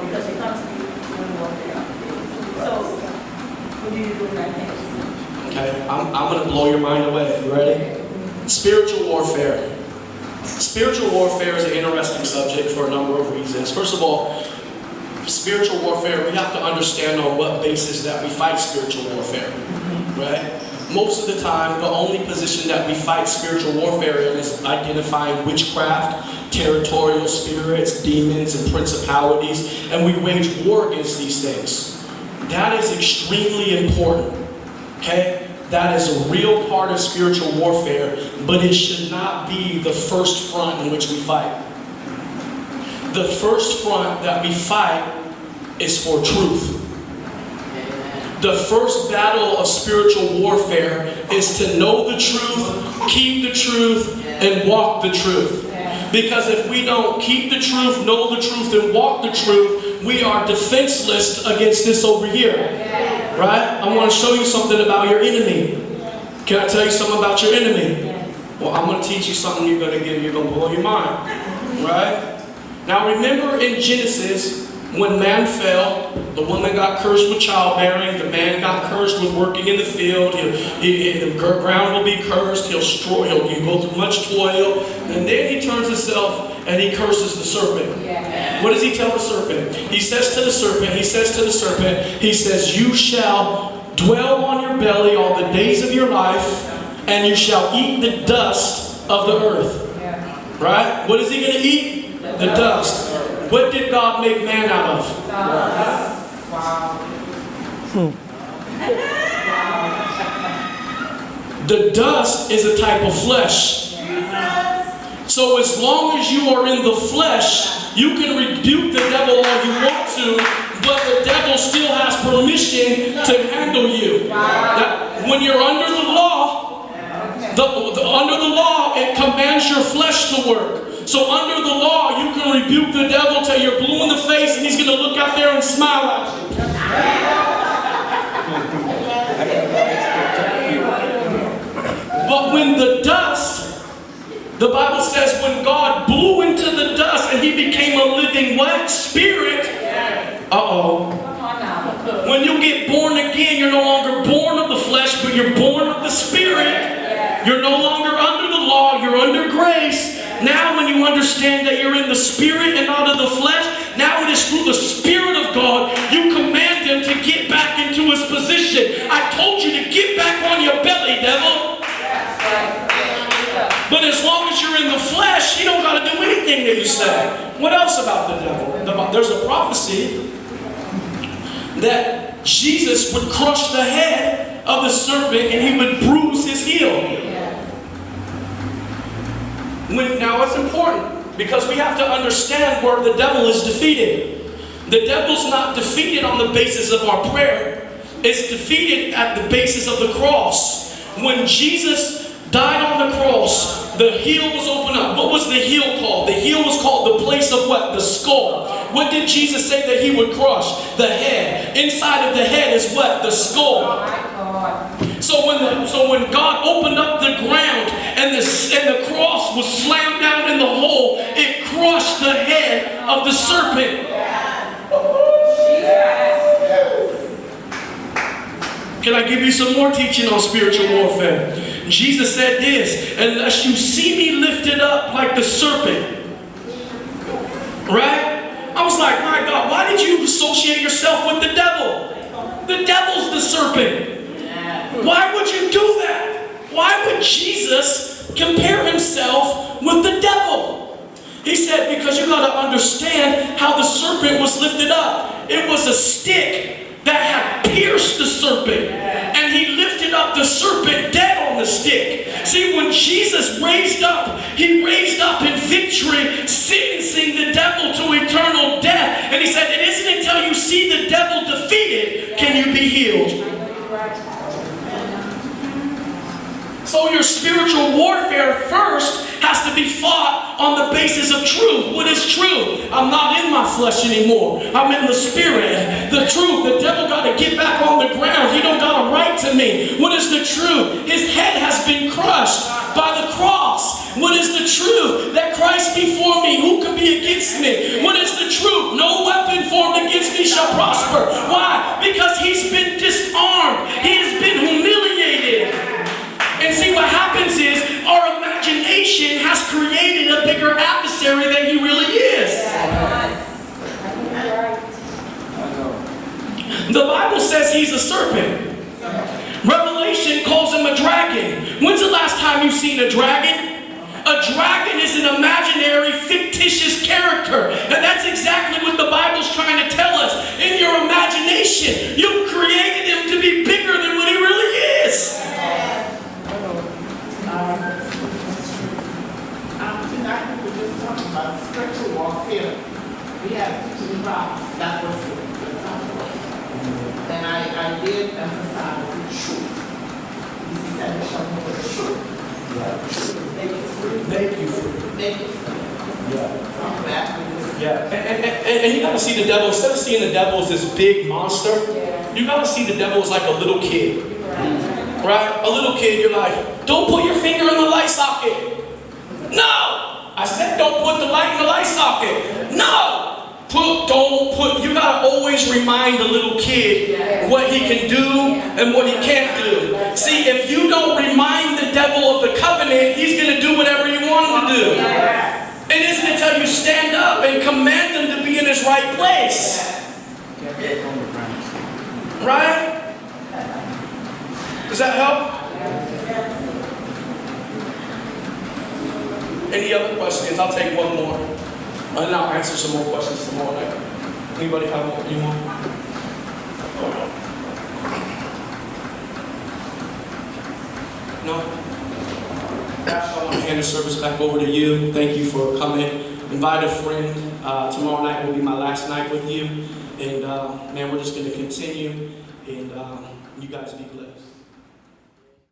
because it comes to doing warfare. So, what do you do in that case? Okay, I'm going to blow your mind away. You ready? Spiritual warfare. Spiritual warfare is an interesting subject for a number of reasons. First of all, spiritual warfare, we have to understand on what basis that we fight spiritual warfare, right? Most of the time, the only position that we fight spiritual warfare in is identifying witchcraft, territorial spirits, demons, and principalities, and we wage war against these things. That is extremely important, okay? That is a real part of spiritual warfare, but it should not be the first front in which we fight. The first front that we fight is for truth. The first battle of spiritual warfare is to know the truth, keep the truth, and walk the truth. Because if we don't keep the truth, know the truth, and walk the truth, we are defenseless against this over here. Right? I want to show you something about your enemy. Can I tell you something about your enemy? Well, I'm going to teach you something you're going to blow your mind. Right? Now remember in Genesis, when man fell, the woman got cursed with childbearing, the man got cursed with working in the field, the ground will be cursed, he'll go through much toil, and then he turns himself and he curses the serpent. What does he tell the serpent? He says to the serpent, he says, you shall dwell on your belly all the days of your life, and you shall eat the dust of the earth. Right? What is he going to eat? The dust. What did God make man out of? The dust is a type of flesh. So as long as you are in the flesh, you can rebuke the devil all you want to, but the devil still has permission to handle you. Now, when you're under the law, under the law, it commands your flesh to work. So under the law, you can rebuke the devil till you're blue in the face, and he's going to look out there and smile at you. But when the dust, the Bible says when God blew into the dust and he became a living what? Spirit. When you get born again, you're no longer born of the flesh, but you're born of the Spirit. You're no longer under the law, you're under grace. Now when you understand that you're in the Spirit and not of the flesh, now it is through the Spirit of God, you command him to get back into his position. I told you to get back on your belly, devil. But as long as you're in the flesh, you don't got to do anything that you say. What else about the devil? There's a prophecy that Jesus would crush the head of the serpent and he would bruise his heel. Now it's important because we have to understand where the devil is defeated. The devil's not defeated on the basis of our prayer. It's defeated at the basis of the cross. When Jesus died on the cross, the heel was opened up. What was the heel called? The heel was called the place of what? The skull. What did Jesus say that he would crush? The head. Inside of the head is what? The skull. So when God opened up the ground and the cross was slammed down in the hole, it crushed the head of the serpent. Can I give you some more teaching on spiritual warfare? Jesus said this, unless you see me lifted up like the serpent. Right? I was like, my God, why did you associate yourself with the devil? The devil's the serpent. Why would you do that? Why would Jesus compare himself with the devil? He said, because you got to understand how the serpent was lifted up. It was a stick that had pierced the serpent. And he lifted up the serpent dead on the stick. See, when Jesus raised up, he raised up in victory, sentencing the devil to eternal death. And he said, it isn't until you see the devil defeated can you be healed. So your spiritual warfare first has to be fought on the basis of truth. What is truth? I'm not in my flesh anymore. I'm in the Spirit. The truth, the devil got to get back on the ground. He don't got a right to me. What is the truth? His head has been crushed by the cross. What is the truth? That Christ before me, who can be against me? What is the truth? No weapon formed serpent. Revelation calls him a dragon. When's the last time you've seen a dragon? A dragon is an imaginary, fictitious character. And that's exactly what the Bible's trying to tell us. In your imagination, you've created him to be bigger than what he really is. Tonight we were just talking about spiritual warfare. We had teaching problems. That was the topic. And I did emphasize the truth. He said, show me the truth. Make it free. Make you free. Make it free. Yeah. Come back with this. Yeah. And you got to see the devil, instead of seeing the devil as this big monster, you got to see the devil as like a little kid. Right? A little kid, you're like, don't put your finger in the light socket. No! I said don't put the light in the light socket. No! You gotta always remind the little kid what he can do and what he can't do. See, if you don't remind the devil of the covenant, he's gonna do whatever you want him to do. It isn't until you stand up and command him to be in his right place. Right? Does that help? Any other questions? I'll take one more. And then I'll answer some more questions tomorrow night. Anybody have any more? No? I want to hand the service back over to you. Thank you for coming. Invite a friend. Tomorrow night will be my last night with you. And man, we're just going to continue. And you guys be blessed.